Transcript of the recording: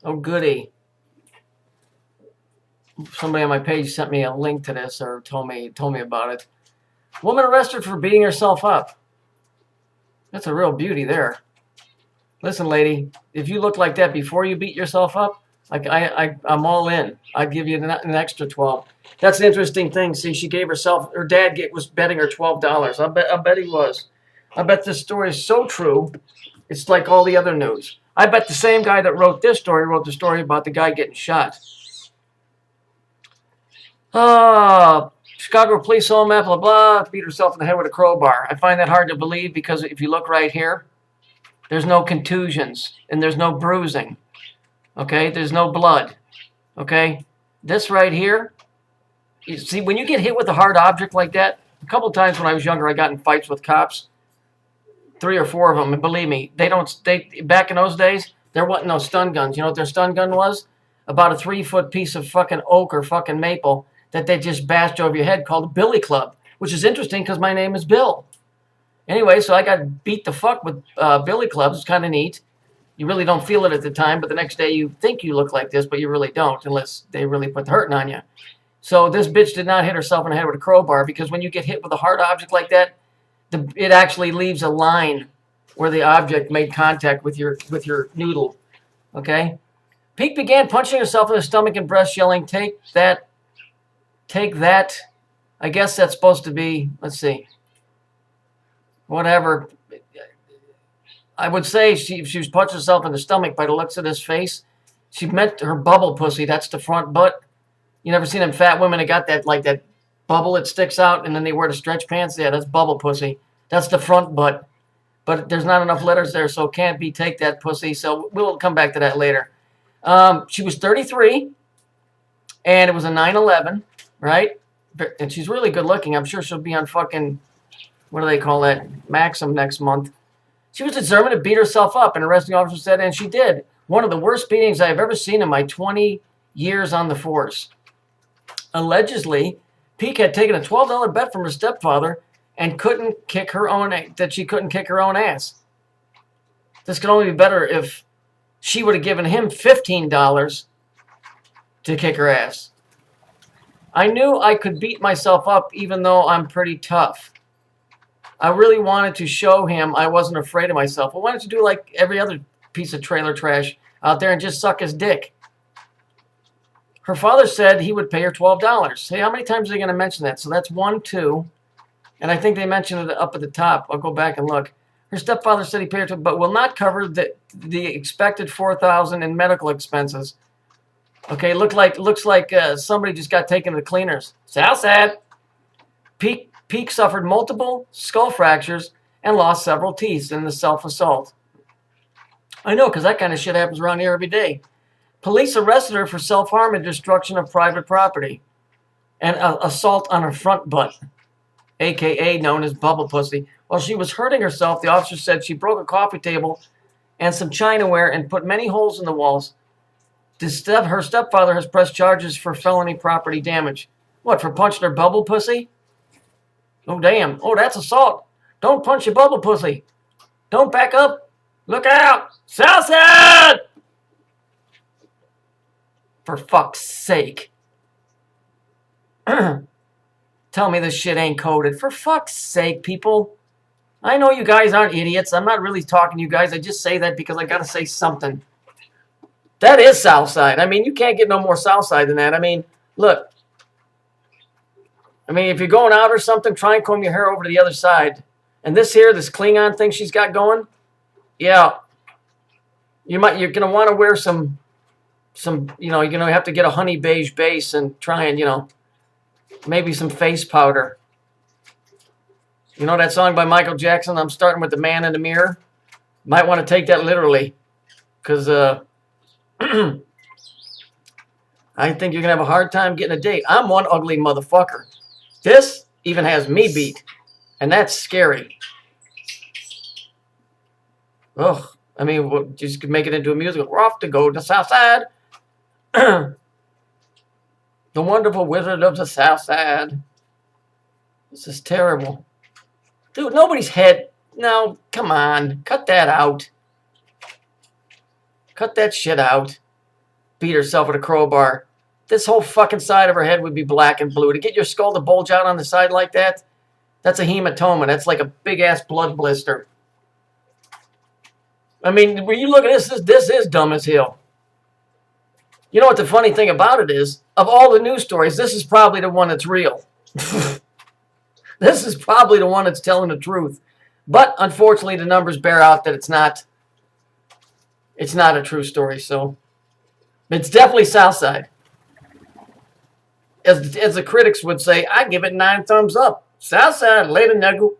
Oh, goody. Somebody on my page sent me a link to this or told me about it. Woman arrested for beating herself up. That's a real beauty there. Listen, lady, if you look like that before you beat yourself up, like I'm all in. I'd give you an extra 12. That's the interesting thing. See, she gave herself. Her dad was betting her $12. I bet he was. I bet this story is so true. It's like all the other news. I bet the same guy that wrote this story wrote the story about the guy getting shot. Chicago police home, blah, blah, blah, beat herself in the head with a crowbar. I find that hard to believe because if you look right here, there's no contusions and there's no bruising. Okay, there's no blood. Okay, this right here, you see, when you get hit with a hard object like that, a couple of times when I was younger, I got in fights with cops, 3 or 4 of them, and believe me, they back in those days, there wasn't no stun guns. You know what their stun gun was? About a 3-foot piece of fucking oak or fucking maple that they just bashed over your head called a billy club, which is interesting because my name is Bill. Anyway, so I got beat the fuck with billy clubs. It's kind of neat. You really don't feel it at the time, but the next day you think you look like this, but you really don't unless they really put the hurting on you. So this bitch did not hit herself in the head with a crowbar because when you get hit with a hard object like that, it actually leaves a line where the object made contact with your noodle. Okay? Peek began punching herself in the stomach and breast, yelling, "Take that. Take that." I guess that's supposed to be, let's see, whatever. I would say she was punching herself in the stomach by the looks of this face. She meant her bubble pussy. That's the front butt. You never seen them fat women that got that, like that bubble that sticks out and then they wear the stretch pants? Yeah, that's bubble pussy. That's the front butt. But there's not enough letters there, so it can't be take that pussy. So we'll come back to that later. She was 33, and it was a 9/11, right? And she's really good looking. I'm sure she'll be on fucking, what do they call that, Maxim next month. She was determined to beat herself up, an arresting officer said, and she did. One of the worst beatings I have ever seen in my 20 years on the force. Allegedly, Peek had taken a $12 bet from her stepfather and she couldn't kick her own ass. This could only be better if she would have given him $15 to kick her ass. I knew I could beat myself up even though I'm pretty tough. I really wanted to show him I wasn't afraid of myself. Well, why don't you do like every other piece of trailer trash out there and just suck his dick? Her father said he would pay her $12. Hey, how many times are they going to mention that? So that's 1, 2. And I think they mentioned it up at the top. I'll go back and look. Her stepfather said he paid her, but will not cover the expected $4,000 in medical expenses. Okay, looks like somebody just got taken to the cleaners. Southside. Peek suffered multiple skull fractures and lost several teeth in the self-assault. I know, because that kind of shit happens around here every day. Police arrested her for self-harm and destruction of private property and assault on her front butt, a.k.a. known as bubble pussy. While she was hurting herself, the officer said she broke a coffee table and some chinaware and put many holes in the walls. Her stepfather has pressed charges for felony property damage. What, for punching her bubble pussy? Oh, damn. Oh, that's assault. Don't punch your bubble pussy. Don't back up. Look out. Southside! For fuck's sake. Tell me this shit ain't coded. For fuck's sake, people. I know you guys aren't idiots. I'm not really talking to you guys. I just say that because I gotta say something. That is Southside. I mean, you can't get no more Southside than that. I mean, look. I mean, if you're going out or something, try and comb your hair over to the other side. And this Klingon thing she's got going, yeah, you're gonna want to wear some, you're gonna have to get a honey beige base and try and, maybe some face powder. You know that song by Michael Jackson, I'm starting with the man in the mirror? Might want to take that literally, because I think you're gonna have a hard time getting a date. I'm one ugly motherfucker. This even has me beat, and that's scary. Ugh. I mean, we'll just make it into a musical. We're off to go to the South Side. The Wonderful Wizard of the South Side. This is terrible. Dude, nobody's head. No, come on. Cut that out. Cut that shit out. beat herself with a crowbar, this whole fucking side of her head would be black and blue. To get your skull to bulge out on the side like that, that's a hematoma. That's like a big-ass blood blister. I mean, when you look at this is dumb as hell. You know what the funny thing about it is? Of all the news stories, this is probably the one that's real. This is probably the one that's telling the truth. But unfortunately, the numbers bear out that it's not a true story. So it's definitely Southside. As the critics would say, I give it 9 thumbs up. Southside, later, nuggle.